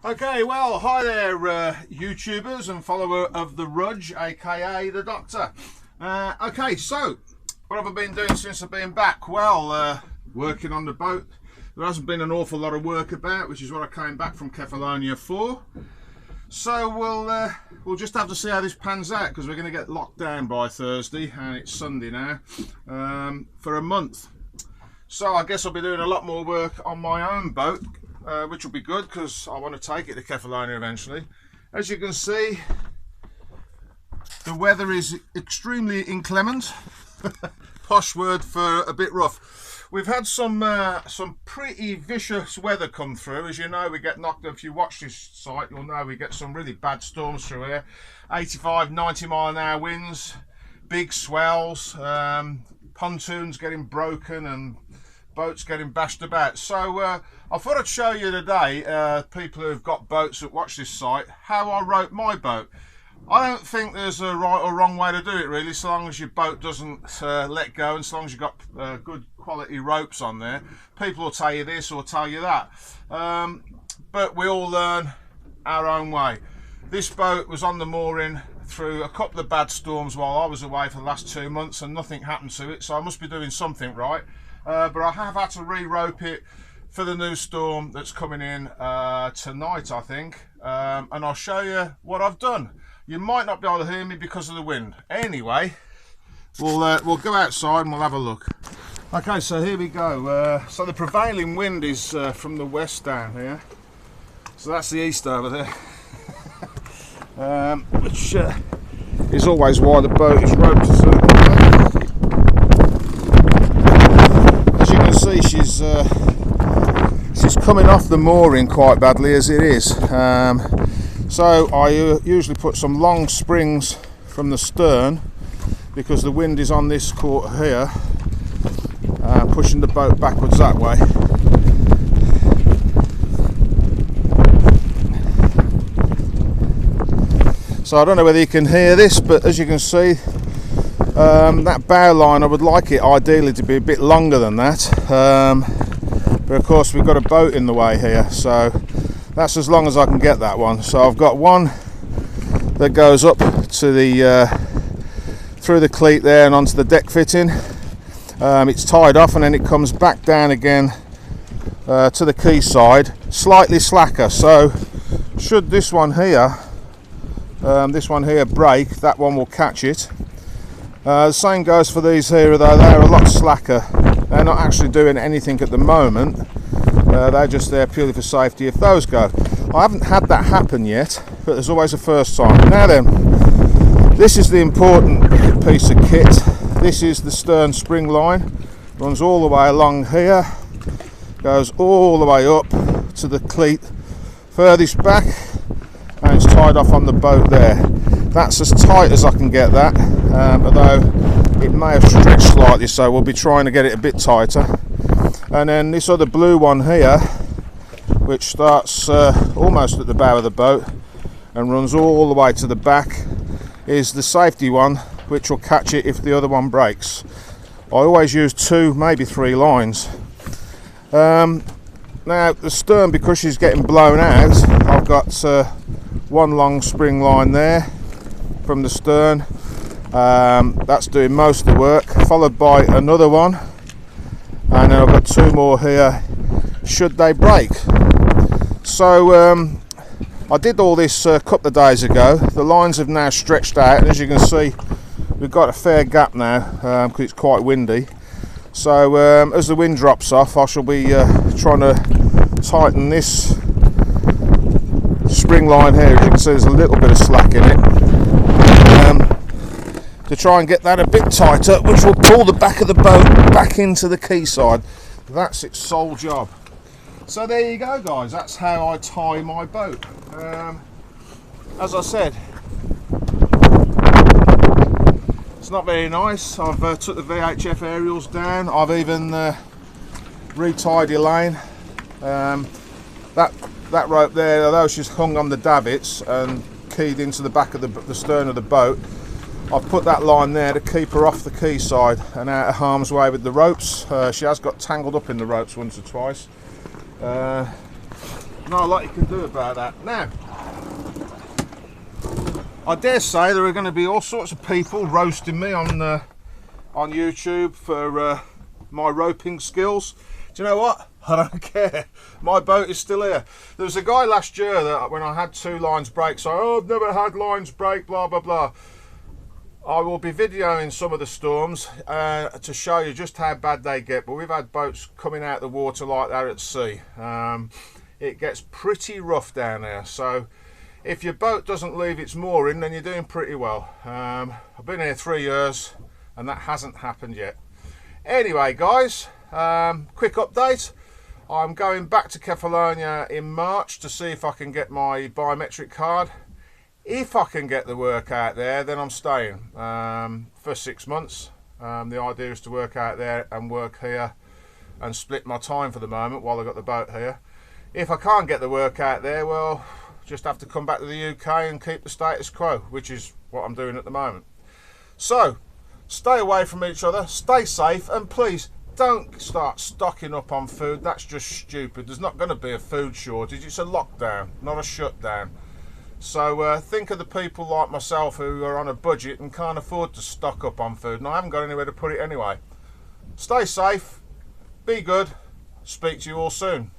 Okay, well, hi there, YouTubers and follower of the Rudge, aka the Doctor. Okay, so what have I been doing since I've been back? Well, working on the boat. There hasn't been an awful lot of work about, which is what I came back from Kefalonia for. So we'll just have to see how this pans out, because we're going to get locked down by Thursday, and it's Sunday now, for a month. So I guess I'll be doing a lot more work on my own boat. Which will be good because I want to take it to Kefalonia eventually. As you can see, the weather is extremely inclement. Posh word for a bit rough. We've had some pretty vicious weather come through. As you know, we get knocked. If you watch this site, you'll know we get some really bad storms through here. 85, 90 mile an hour winds, big swells, pontoons getting broken and boats getting bashed about. So I thought I'd show you today, people who've got boats that watch this site, how I rope my boat. I don't think there's a right or wrong way to do it really, so long as your boat doesn't let go, and so long as you've got good quality ropes on there. People will tell you this or tell you that, but we all learn our own way. This boat was on the mooring through a couple of bad storms while I was away for the last 2 months, and nothing happened to it, so I must be doing something right. But I have had to re-rope it for the new storm that's coming in tonight, I think, and I'll show you what I've done. You might not be able to hear me because of the wind. Anyway, we'll go outside and we'll have a look. Okay, so here we go. So the prevailing wind is from the west down here, so that's the east over there, which is always why the boat is roped a certain way. See, she's coming off the mooring quite badly as it is, so I usually put some long springs from the stern, because the wind is on this quarter here, pushing the boat backwards that way. So I don't know whether you can hear this, but as you can see, that bow line, I would like it ideally to be a bit longer than that, but of course we've got a boat in the way here, so that's as long as I can get that one. So I've got one that goes up to the through the cleat there and onto the deck fitting. It's tied off, and then it comes back down again to the quay side, slightly slacker. So should this one here break, that one will catch it. The same goes for these here, though they're a lot slacker. They're not actually doing anything at the moment, they're just there purely for safety if those go. I haven't had that happen yet, but there's always a first time. Now then, this is the important piece of kit. This is the stern spring line, runs all the way along here, goes all the way up to the cleat furthest back, and it's tied off on the boat there. That's as tight as I can get that, although it may have stretched slightly, so we'll be trying to get it a bit tighter. And then this other blue one here, which starts almost at the bow of the boat and runs all the way to the back, is the safety one, which will catch it if the other one breaks. I always use 2, maybe 3 lines. Now the stern, because she's getting blown out, I've got one long spring line there from the stern, that's doing most of the work, followed by another one, and then I've got 2 more here should they break. So I did all this a couple of days ago. The lines have now stretched out, and as you can see, we've got a fair gap now because it's quite windy. So as the wind drops off, I shall be trying to tighten this spring line here. As you can see, there's a little bit of slack in it, to try and get that a bit tighter, which will pull the back of the boat back into the quayside. That's its sole job. So there you go, guys, that's how I tie my boat. As I said, it's not very nice. I've took the VHF aerials down. I've even retied Elaine. That rope there, although she's hung on the davits and keyed into the back of the stern of the boat, I've put that line there to keep her off the quayside and out of harm's way with the ropes. She has got tangled up in the ropes once or twice. not a lot you can do about that. Now, I dare say there are going to be all sorts of people roasting me on YouTube for my roping skills. Do you know what? I don't care. My boat is still here. There was a guy last year that when I had 2 lines break, so oh, I've never had lines break, blah blah blah. I will be videoing some of the storms to show you just how bad they get, but we've had boats coming out of the water like that at sea. It gets pretty rough down there, so if your boat doesn't leave its mooring, then you're doing pretty well. I've been here 3 years and that hasn't happened yet. Anyway guys, quick update. I'm going back to Kefalonia in March to see if I can get my biometric card. If I can get the work out there, then I'm staying for 6 months. The idea is to work out there and work here and split my time for the moment while I've got the boat here. If I can't get the work out there, well, just have to come back to the UK and keep the status quo, which is what I'm doing at the moment. So, stay away from each other, stay safe, and please don't start stocking up on food. That's just stupid. There's not going to be a food shortage. It's a lockdown, not a shutdown. So think of the people like myself who are on a budget and can't afford to stock up on food, and I haven't got anywhere to put it anyway. Stay safe, be good, speak to you all soon.